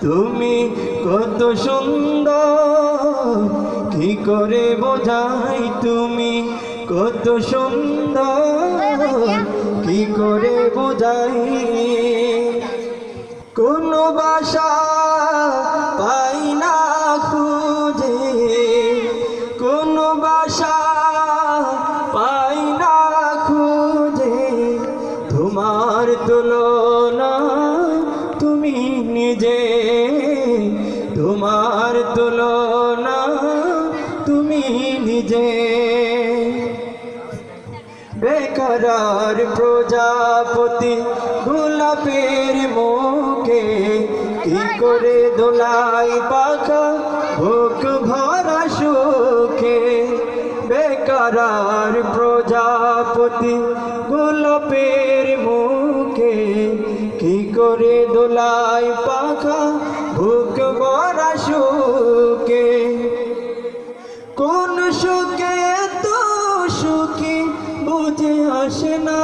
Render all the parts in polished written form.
তুমি কত সুন্দর কি করে বোঝাই তুমি কত সুন্দর কি করে বোঝাই কোন ভাষা পাই না খুঁজে কোন ভাষা পাই না খুঁজে তোমার তুলনা তুমি নিজে তোমার তুলনা তুমি নিজে বেকরার প্রজাপতি গোলাপের মুখে কি করে দোলাই পাখা বুক ভরা সুখে বেকরার প্রজাপতি গোলাপের মুখে কি করে দোলাই পাখা বুক ভরা সুখে কোন সুখে তো সুখী বুঝে আসে না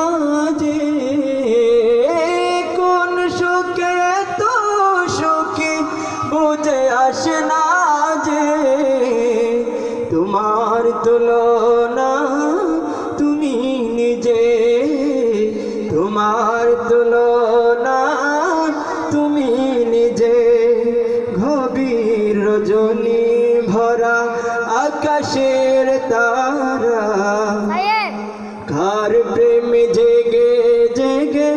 যে কোন সুখে তো সুখী বুঝে আসে না যে তোমার তুলনা তুমি নিজে তোমার তুলনা তুমি নিজে গভীর রজনী ভরা আকাশের তারা কার প্রেম জেগে জেগে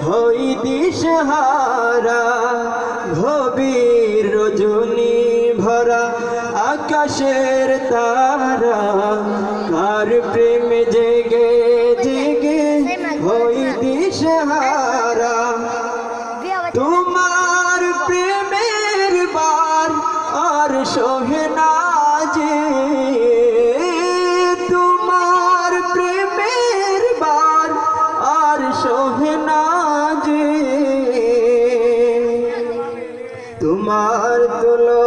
হই দিশহারা গভীর রজনী ভরা আকাশের তারা কার প্রেম জেগে জেগে হই দিশহারা তোমার প্রেমের বার আর সহে না যে তোমার প্রেমের বার আর সহে না যে তোমার তুলো